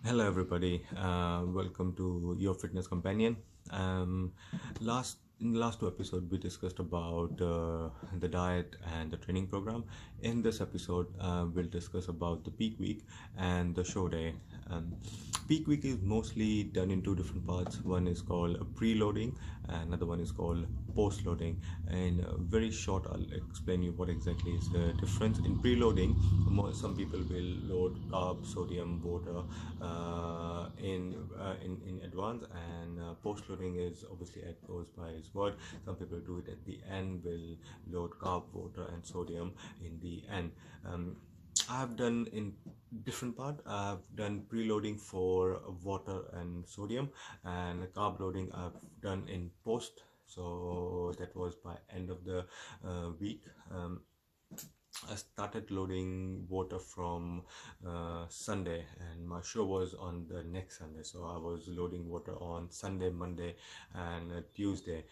Hello, everybody. Welcome to Your Fitness Companion. Um, last in the last two episodes, we discussed about the diet and the training program. In this episode, we'll discuss about the peak week and the show day. Um, Peak week is mostly done in two different parts. One is called preloading, and another one is called post-loading. And very short, I'll explain you what exactly is the difference. In preloading, some people will load carbs, sodium, water in advance, and post-loading is obviously it goes by his word. Some people do it at the end, will load carb, water, and sodium in the end. Um, I've done in different part. I've done preloading for water and sodium, and carb loading I've done in post. So that was by end of the week. I started loading water from Sunday, and my show was on the next Sunday. So I was loading water on Sunday, Monday, and Tuesday.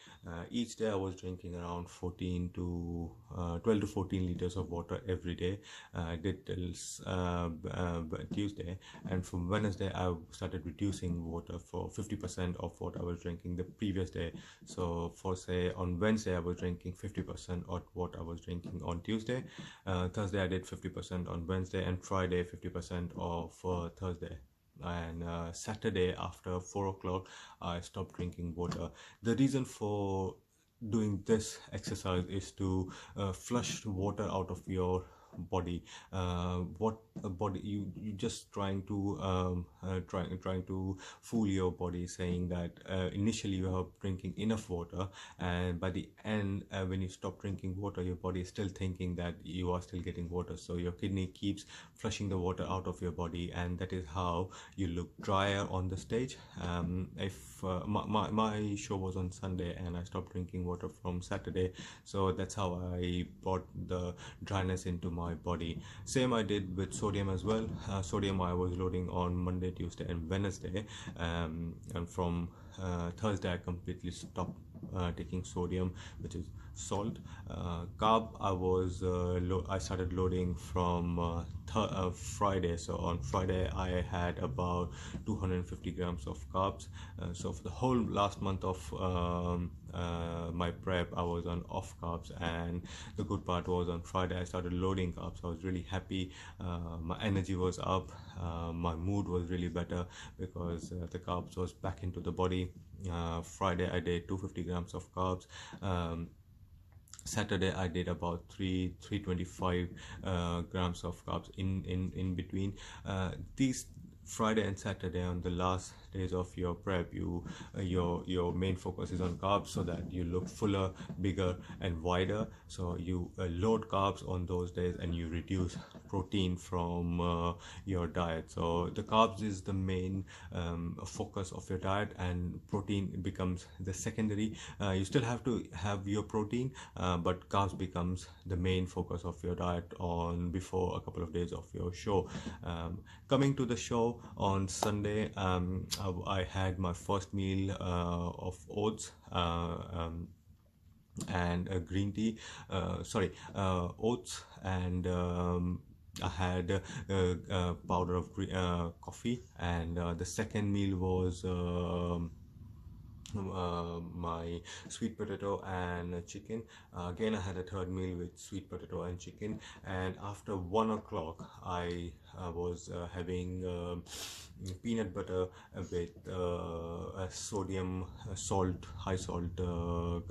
Each day I was drinking around 14 to 12 to 14 liters of water every day. I did till Tuesday, and from Wednesday I started reducing water for 50% of what I was drinking the previous day. So for say on Wednesday I was drinking 50% of what I was drinking on Tuesday. Thursday I did 50% on Wednesday, and Friday 50% of Thursday. And Saturday after 4 o'clock, I stopped drinking water. The reason for doing this exercise is to flush water out of your body. What a body you just trying to trying to fool your body, saying that initially you are drinking enough water, and by the end when you stop drinking water, your body is still thinking that you are still getting water, so your kidney keeps flushing the water out of your body, and that is how you look drier on the stage. If my show was on Sunday and I stopped drinking water from Saturday, so that's how I brought the dryness into my body. Same I did with sodium as well. Sodium I was loading on Monday, Tuesday, and Wednesday, and from Thursday I completely stopped taking sodium, which is salt. Carb I started loading from Friday. So on Friday I had about 250 grams of carbs. So for the whole last month of my prep, I was on off carbs, and the good part was on Friday I started loading carbs. I was really happy. My energy was up. My mood was really better because the carbs was back into the body. Friday I did 250 grams of carbs. Saturday I did about 325 grams of carbs in between. These Friday and Saturday, on the last days of your prep, your main focus is on carbs, so that you look fuller, bigger, and wider. So you load carbs on those days, and you reduce protein from your diet. So the carbs is the main focus of your diet, and protein becomes the secondary. You still have to have your protein, but carbs becomes the main focus of your diet on before a couple of days of your show. Coming to the show on Sunday, I had my first meal of oats. And green tea, oats, and I had powder of coffee, and the second meal was my sweet potato and chicken. Again, I had a third meal with sweet potato and chicken, and after 1 o'clock, I was having peanut butter with sodium salt, high salt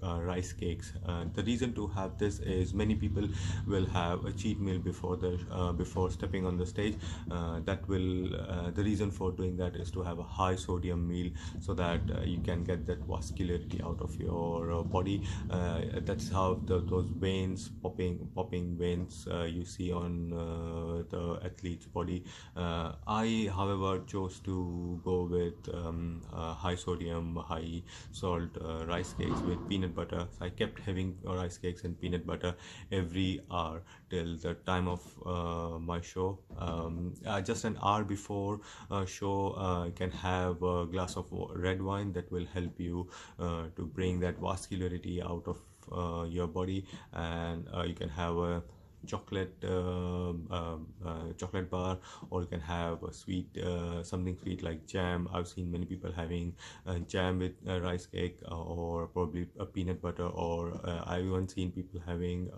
rice cakes. The reason to have this is many people will have a cheat meal before stepping on the stage. The reason for doing that is to have a high sodium meal, so that you can get that vascularity out of your body. That's how those veins, popping veins you see on the athlete's body. I, however, chose to go with high sodium, high salt rice cakes with peanut butter. So I kept having rice cakes and peanut butter every hour till the time of my show. Just an hour before show, you can have a glass of red wine that will help you to bring that vascularity out of your body, and you can have a chocolate chocolate bar, or you can have a sweet something sweet like jam. I've seen many people having jam with rice cake, or probably a peanut butter, or I've even seen people having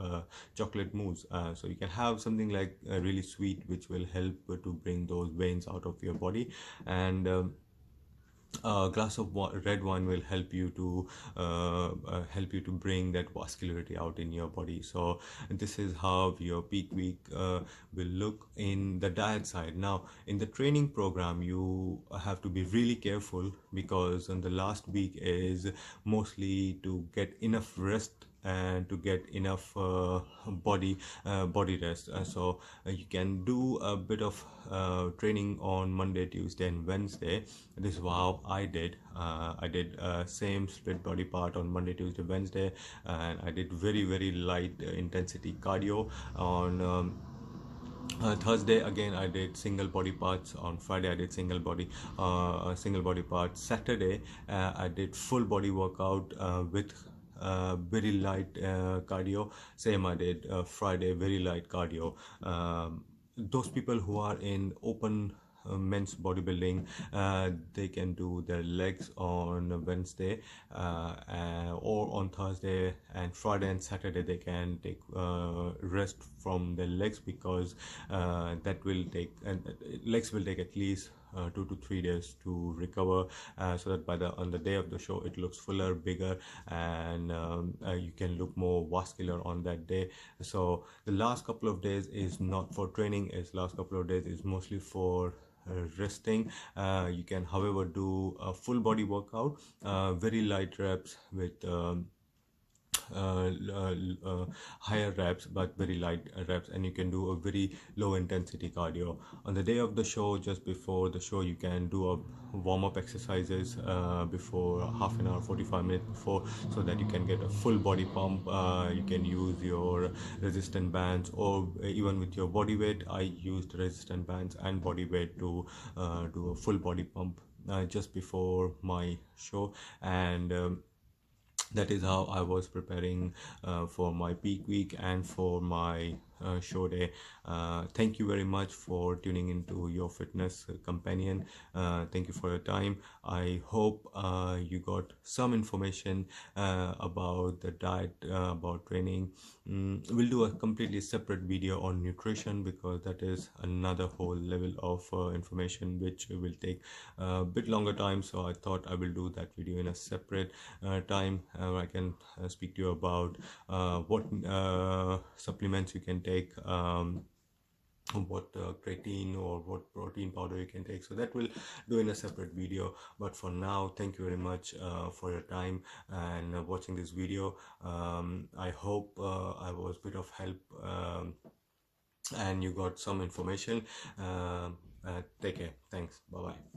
chocolate mousse. So you can have something like really sweet, which will help to bring those veins out of your body. And a glass of red wine will help you to bring that vascularity out in your body. So this is how your peak week will look in the diet side. Now in the training program, you have to be really careful, because in the last week is mostly to get enough rest and to get enough body rest. So you can do a bit of training on Monday, Tuesday, and Wednesday. This is how I did. I did same split body part on Monday, Tuesday, Wednesday, and I did very light intensity cardio on. Thursday again I did single body parts. On Friday I did single body parts. Saturday I did full body workout with very light cardio. Same I did Friday, very light cardio. Those people who are in open men's bodybuilding, they can do their legs on Wednesday, or on Thursday, and Friday and Saturday they can take rest from their legs, because that will take and legs will take at least 2 to 3 days to recover, so that by the on the day of the show it looks fuller, bigger, and you can look more vascular on that day. So the last couple of days is not for training. Is last couple of days is mostly for resting. You can however do a full body workout, very light reps with uh, uh, uh, higher reps but very light reps, and you can do a very low intensity cardio. On the day of the show, just before the show, you can do a warm-up exercises before, half an hour, 45 minutes before, so that you can get a full body pump. You can use your resistant bands, or even with your body weight. I used resistant bands and body weight to do a full body pump just before my show. And that is how I was preparing for my peak week and for my show day. Thank you very much for tuning into your fitness companion. Thank you for your time. I hope you got some information about the diet, about training. We'll do a completely separate video on nutrition, because that is another whole level of information which will take a bit longer time. So I thought I will do that video in a separate time. I can speak to you about what supplements you can take, what creatine or what protein powder you can take. So that will do in a separate video. But for now, thank you very much for your time and watching this video. I hope I was a bit of help, and you got some information. Take care. Thanks. Bye bye.